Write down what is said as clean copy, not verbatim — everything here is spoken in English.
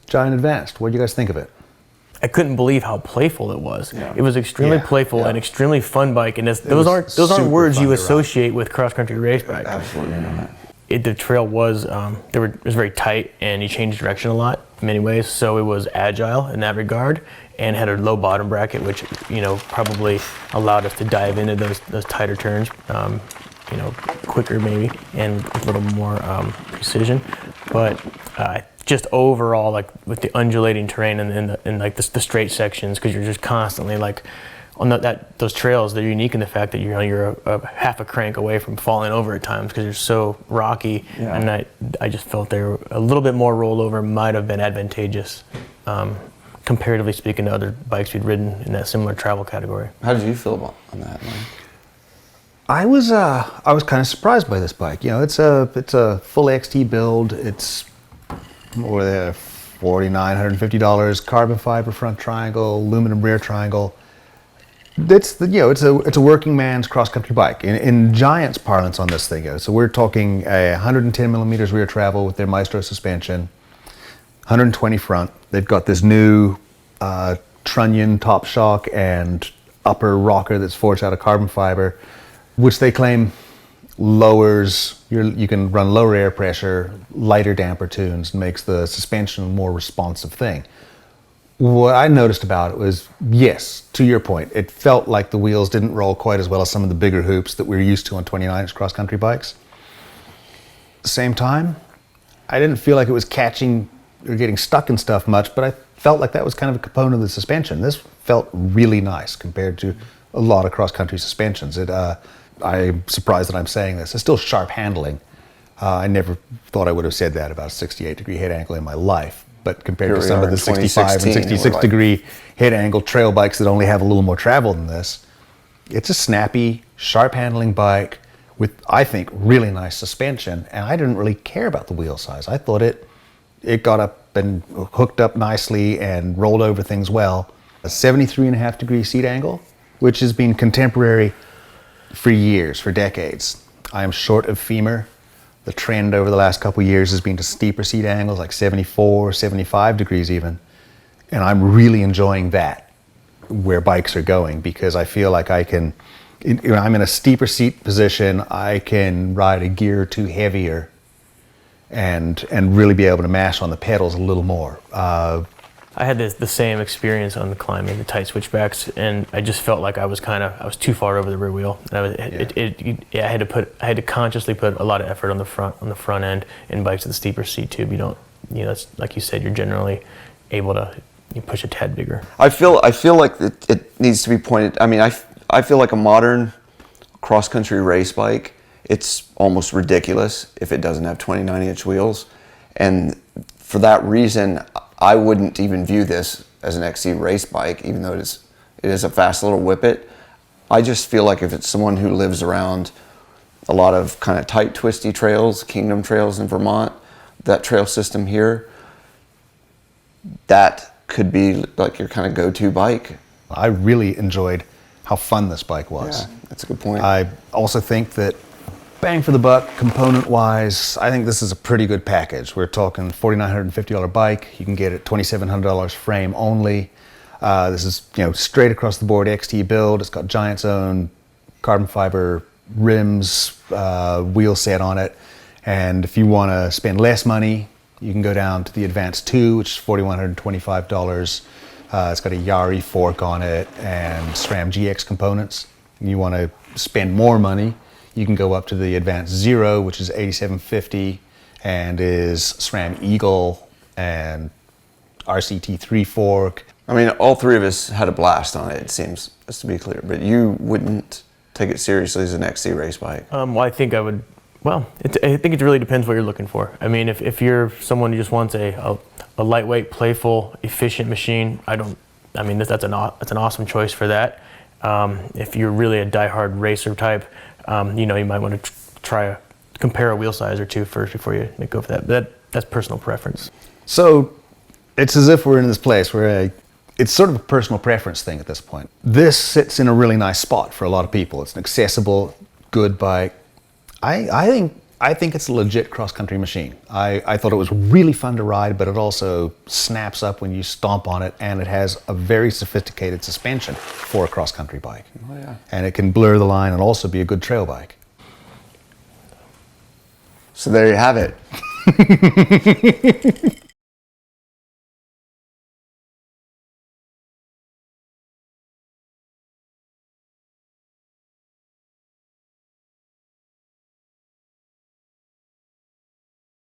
Giant Advanced. What do you guys think of it? I couldn't believe how playful it was. Yeah. It was extremely playful and extremely fun bike, and those aren't words you associate with cross-country race bike. Absolutely not. The trail was it was very tight, and you changed direction a lot in many ways. So it was agile in that regard, and had a low bottom bracket, which probably allowed us to dive into those tighter turns, quicker maybe, and with a little more precision. But just overall, like with the undulating terrain and like the straight sections, because you're just constantly like on those trails. They're unique in the fact that you're a half a crank away from falling over at times because you're so rocky. Yeah. And I just felt there a little bit more rollover might have been advantageous, comparatively speaking to other bikes we'd ridden in that similar travel category. How did you feel on that, Mike? I was kind of surprised by this bike. It's a full XT build. It's more than $4,950, carbon fiber front triangle, aluminum rear triangle. It's a working man's cross-country bike in Giant's parlance on this thing. So we're talking a 110 millimeters rear travel with their Maestro suspension, 120 front. They've got this new trunnion top shock and upper rocker that's forged out of carbon fiber, which they claim lowers you can run lower air pressure, lighter damper tunes, and makes the suspension a more responsive thing. What I noticed about it was, yes, to your point, it felt like the wheels didn't roll quite as well as some of the bigger hoops that we're used to on 29-inch cross-country bikes. At the same time, I didn't feel like it was catching or getting stuck in stuff much, but I felt like that was kind of a component of the suspension. This felt really nice compared to a lot of cross-country suspensions. I'm surprised that I'm saying this. It's still sharp handling. I never thought I would have said that about a 68-degree head angle in my life. But compared to some of the 65 and 66-degree head angle trail bikes that only have a little more travel than this, it's a snappy, sharp handling bike with, I think, really nice suspension. And I didn't really care about the wheel size. I thought it got up and hooked up nicely and rolled over things well. A 73.5-degree seat angle, which has been contemporary for years, for decades. I am short of femur. The trend over the last couple of years has been to steeper seat angles, like 74, 75 degrees even. And I'm really enjoying that, where bikes are going, because I feel like I'm in a steeper seat position, I can ride a gear or two heavier and really be able to mash on the pedals a little more. I had the same experience on the climbing, the tight switchbacks, and I just felt like I was too far over the rear wheel. And I had to consciously put a lot of effort on the front end in bikes with the steeper seat tube. It's like you said, you're generally able to push a tad bigger. I feel like it needs to be pointed. I mean, I feel like a modern cross-country race bike, it's almost ridiculous if it doesn't have 29-inch wheels, and for that reason, I wouldn't even view this as an XC race bike, even though it is a fast little whippet. I just feel like if it's someone who lives around a lot of kind of tight, twisty trails, Kingdom trails in Vermont, that trail system here, that could be like your kind of go-to bike. I really enjoyed how fun this bike was. Yeah, that's a good point. I also think that bang for the buck, component-wise, I think this is a pretty good package. We're talking $4,950 bike. You can get it $2,700 frame only. This is straight across the board XT build. It's got Giant's own carbon fiber rims, wheel set on it. And if you want to spend less money, you can go down to the Advanced 2, which is $4,125. It's got a Yari fork on it and SRAM GX components. And you want to spend more money, you can go up to the Advanced 0, which is $8,750 and is SRAM Eagle and RCT3 fork. I mean, all three of us had a blast on it seems, just to be clear, but you wouldn't take it seriously as an XC race bike. Well, I think I would. Well, I think it really depends what you're looking for. I mean, if you're someone who just wants a lightweight, playful, efficient machine, that's an awesome choice for that. If you're really a diehard racer type, you might want to compare a wheel size or two first before you go for that. But that's personal preference. So it's as if we're in this place where it's sort of a personal preference thing at this point. This sits in a really nice spot for a lot of people. It's an accessible, good bike. I think I think it's a legit cross-country machine. I thought it was really fun to ride, but it also snaps up when you stomp on it, and it has a very sophisticated suspension for a cross-country bike. Oh, yeah. And it can blur the line and also be a good trail bike. So there you have it.